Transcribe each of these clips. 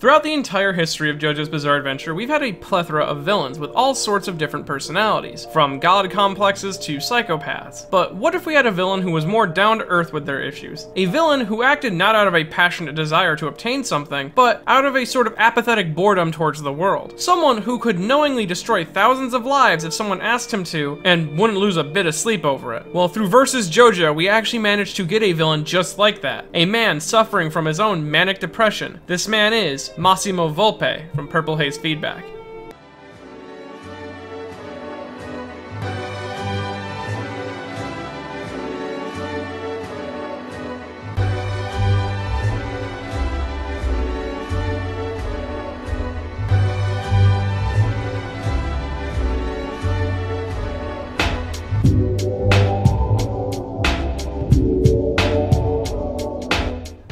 Throughout the entire history of JoJo's Bizarre Adventure, we've had a plethora of villains with all sorts of different personalities, from god complexes to psychopaths. But what if we had a villain who was more down to earth with their issues? A villain who acted not out of a passionate desire to obtain something, but out of a sort of apathetic boredom towards the world. Someone who could knowingly destroy thousands of lives if someone asked him to, and wouldn't lose a bit of sleep over it. Well, through Versus JoJo, we actually managed to get a villain just like that. A man suffering from his own manic depression. This man is Massimo Volpe from Purple Haze Feedback.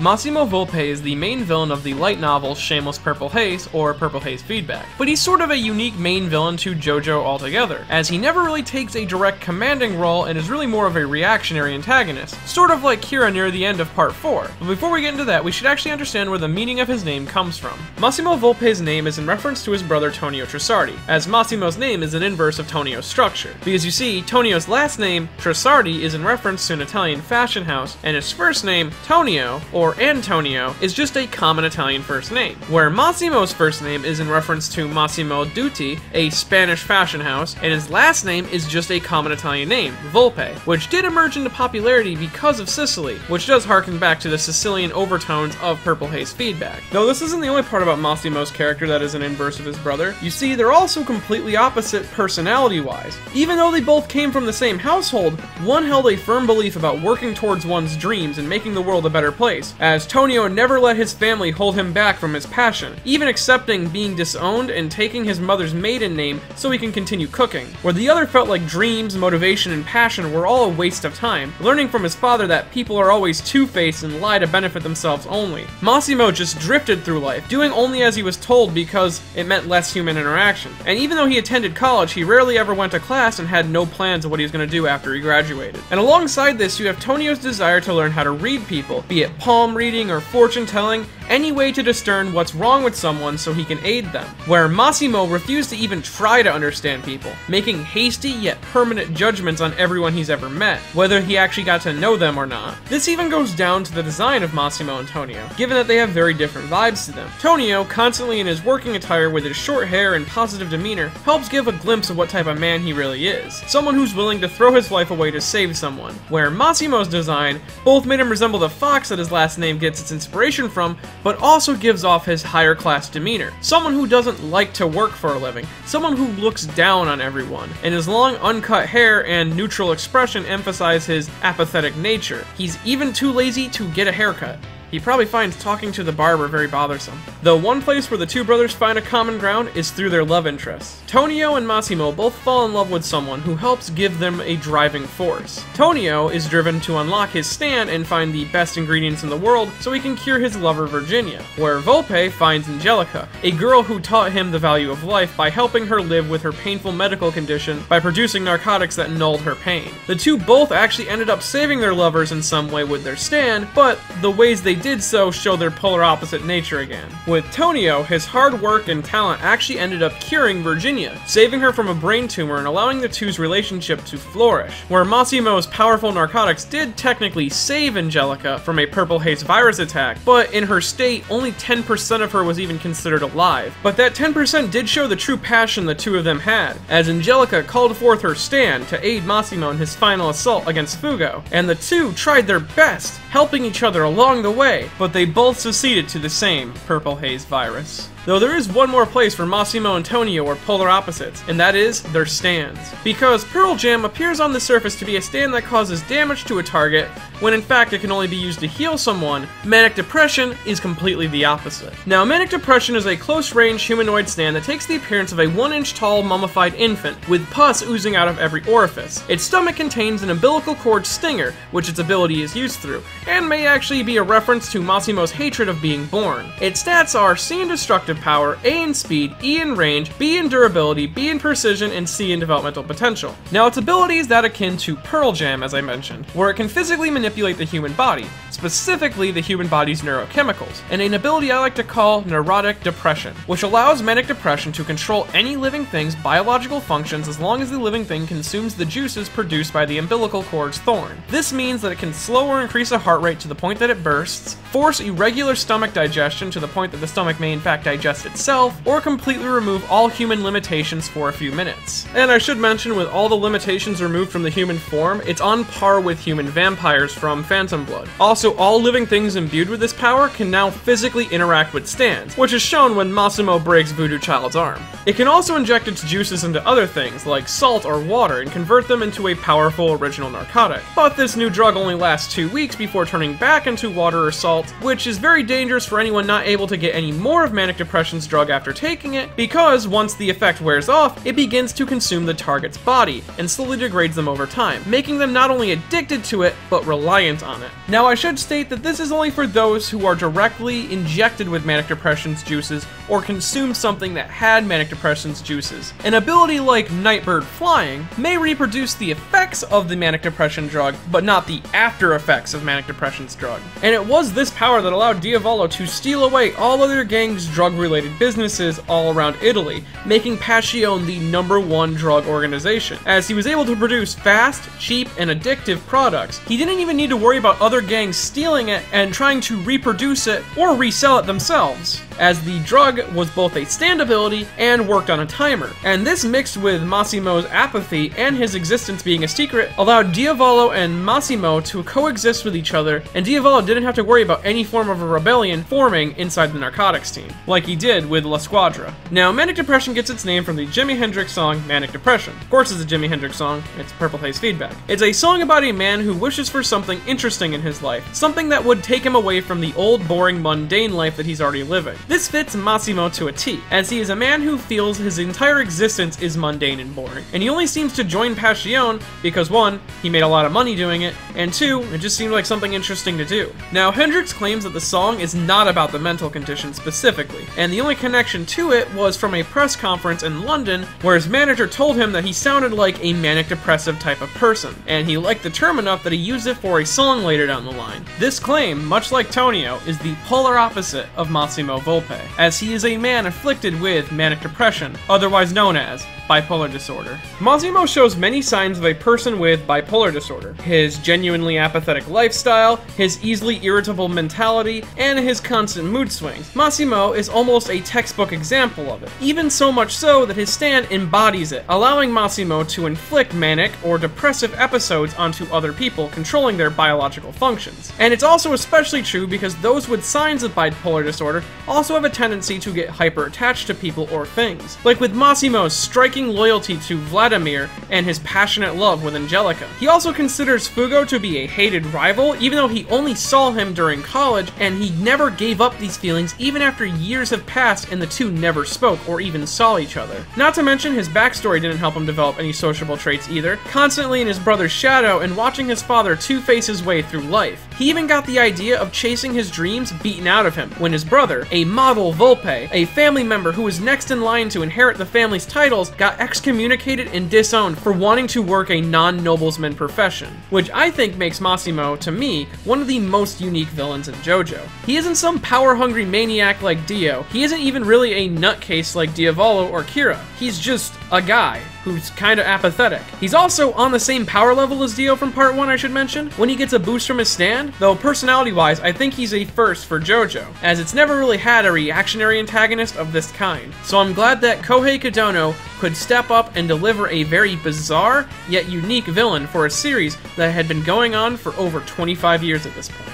Massimo Volpe is the main villain of the light novel Shameless Purple Haze, or Purple Haze Feedback, but he's sort of a unique main villain to JoJo altogether, as he never really takes a direct commanding role and is really more of a reactionary antagonist, sort of like Kira near the end of Part 4. But before we get into that, we should actually understand where the meaning of his name comes from. Massimo Volpe's name is in reference to his brother Tonio Trisardi, as Massimo's name is an inverse of Tonio's structure, because you see, Tonio's last name, Trisardi, is in reference to an Italian fashion house, and his first name, Tonio, or Antonio, is just a common Italian first name, where Massimo's first name is in reference to Massimo Dutti, a Spanish fashion house, and his last name is just a common Italian name, Volpe, which did emerge into popularity because of Sicily, which does harken back to the Sicilian overtones of Purple Haze Feedback. Though this isn't the only part about Massimo's character that is an inverse of his brother, you see, they're also completely opposite personality-wise. Even though they both came from the same household, one held a firm belief about working towards one's dreams and making the world a better place, as Tonio never let his family hold him back from his passion, even accepting being disowned and taking his mother's maiden name so he can continue cooking, where the other felt like dreams, motivation, and passion were all a waste of time, learning from his father that people are always two-faced and lie to benefit themselves only. Massimo just drifted through life, doing only as he was told because it meant less human interaction, and even though he attended college, he rarely ever went to class and had no plans of what he was going to do after he graduated. And alongside this, you have Tonio's desire to learn how to read people, be it palm reading or fortune telling, any way to discern what's wrong with someone so he can aid them, where Massimo refused to even try to understand people, making hasty yet permanent judgments on everyone he's ever met, whether he actually got to know them or not. This even goes down to the design of Massimo and Tonio, given that they have very different vibes to them. Tonio, constantly in his working attire with his short hair and positive demeanor, helps give a glimpse of what type of man he really is, someone who's willing to throw his life away to save someone, where Massimo's design both made him resemble the fox that his last name gets its inspiration from, but also gives off his higher class demeanor. Someone who doesn't like to work for a living, someone who looks down on everyone, and his long uncut hair and neutral expression emphasize his apathetic nature. He's even too lazy to get a haircut. He probably finds talking to the barber very bothersome. Though one place where the two brothers find a common ground is through their love interests. Tonio and Massimo both fall in love with someone who helps give them a driving force. Tonio is driven to unlock his stand and find the best ingredients in the world so he can cure his lover Virginia, where Volpe finds Angelica, a girl who taught him the value of life by helping her live with her painful medical condition by producing narcotics that nulled her pain. The two both actually ended up saving their lovers in some way with their stand, but the ways they did so show their polar opposite nature again. With Tonio, his hard work and talent actually ended up curing Virginia, saving her from a brain tumor and allowing the two's relationship to flourish, where Massimo's powerful narcotics did technically save Angelica from a Purple Haze virus attack, but in her state, only 10% of her was even considered alive. But that 10% did show the true passion the two of them had, as Angelica called forth her stand to aid Massimo in his final assault against Fugo, and the two tried their best, helping each other along the way, but they both succeeded to the same Purple Haze virus. Though there is one more place where Massimo and Tonio are polar opposites, and that is their stands. Because Pearl Jam appears on the surface to be a stand that causes damage to a target, when in fact it can only be used to heal someone, Manic Depression is completely the opposite. Now, Manic Depression is a close-range humanoid stand that takes the appearance of a 1-inch tall mummified infant, with pus oozing out of every orifice. Its stomach contains an umbilical cord stinger, which its ability is used through, and may actually be a reference to Massimo's hatred of being born. Its stats are See Indestructible, explosive power, A in speed, E in range, B in durability, B in precision, and C in developmental potential. Now its ability is that akin to Pearl Jam, as I mentioned, where it can physically manipulate the human body, specifically the human body's neurochemicals, and an ability I like to call neurotic depression, which allows manic depression to control any living thing's biological functions as long as the living thing consumes the juices produced by the umbilical cord's thorn. This means that it can slow or increase a heart rate to the point that it bursts, force irregular stomach digestion to the point that the stomach may in fact digest itself, or completely remove all human limitations for a few minutes. And I should mention, with all the limitations removed from the human form, it's on par with human vampires from Phantom Blood. Also, all living things imbued with this power can now physically interact with stands, which is shown when Massimo breaks Voodoo Child's arm. It can also inject its juices into other things, like salt or water, and convert them into a powerful original narcotic. But this new drug only lasts 2 weeks before turning back into water or salt, which is very dangerous for anyone not able to get any more of Manic Depression's drug after taking it, because once the effect wears off, it begins to consume the target's body, and slowly degrades them over time, making them not only addicted to it, but reliant on it. Now I should state that this is only for those who are directly injected with Manic Depression's juices, or consume something that had Manic Depression's juices. An ability like Nightbird Flying may reproduce the effects of the Manic Depression drug, but not the after effects of Manic Depression's drug. And it was this power that allowed Diavolo to steal away all other gangs' drug-related businesses all around Italy, making Passione the #1 drug organization, as he was able to produce fast, cheap, and addictive products. He didn't even need to worry about other gangs stealing it and trying to reproduce it or resell it themselves, as the drug was both a stand ability and worked on a timer. And this, mixed with Massimo's apathy and his existence being a secret, allowed Diavolo and Massimo to coexist with each other, and Diavolo didn't have to worry about any form of a rebellion forming inside the narcotics team, like he did with La Squadra. Now, Manic Depression gets its name from the Jimi Hendrix song Manic Depression. Of course it's a Jimi Hendrix song, it's Purple Haze Feedback. It's a song about a man who wishes for something interesting in his life, something that would take him away from the old, boring, mundane life that he's already living. This fits Massimo to a T, as he is a man who feels his entire existence is mundane and boring, and he only seems to join Passione because 1, he made a lot of money doing it, and 2, it just seemed like something interesting to do. Now, Hendrix claims that the song is not about the mental condition specifically, and the only connection to it was from a press conference in London where his manager told him that he sounded like a manic depressive type of person, and he liked the term enough that he used it for a song later down the line. This claim, much like Tonio, is the polar opposite of Massimo Volpe, as he is a man afflicted with manic depression, otherwise known as bipolar disorder. Massimo shows many signs of a person with bipolar disorder: his genuinely apathetic lifestyle, his easily irritable mentality, and his constant mood swings. Massimo is almost a textbook example of it, even so much so that his stand embodies it, allowing Massimo to inflict manic or depressive episodes onto other people, controlling their biological functions. And it's also especially true because those with signs of bipolar disorder also have a tendency to get hyper attached to people or things, like with Massimo's striking loyalty to Vladimir and his passionate love with Angelica. He also considers Fugo to be a hated rival, even though he only saw him during college, and he never gave up these feelings even after years have passed and the two never spoke or even saw each other. Not to mention, his backstory didn't help him develop any sociable traits either, constantly in his brother's shadow and watching his father two-face his way through life. He even got the idea of chasing his dreams beaten out of him when his brother, a model Volpe, a family member who was next in line to inherit the family's titles, got excommunicated and disowned for wanting to work a non-noblesman profession, which I think makes Massimo, to me, one of the most unique villains in JoJo. He isn't some power-hungry maniac like Dio, he isn't even really a nutcase like Diavolo or Kira, he's just a guy who's kinda apathetic. He's also on the same power level as Dio from part 1, I should mention, when he gets a boost from his stand, though personality-wise I think he's a first for JoJo, as it's never really had a reactionary antagonist of this kind. So I'm glad that Kohei Kodono could step up and deliver a very bizarre, yet unique villain for a series that had been going on for over 25 years at this point.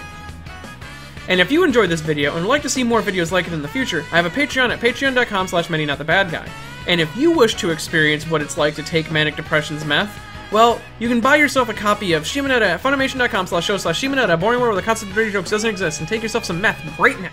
And if you enjoyed this video and would like to see more videos like it in the future, I have a Patreon at patreon.com/MetiNotTheBadGuy. And if you wish to experience what it's like to take Manic Depression's meth, well, you can buy yourself a copy of Shimonetta at Funimation.com/show/Shimonetta, a boring world where the concept of dirty jokes doesn't exist, and take yourself some meth right now.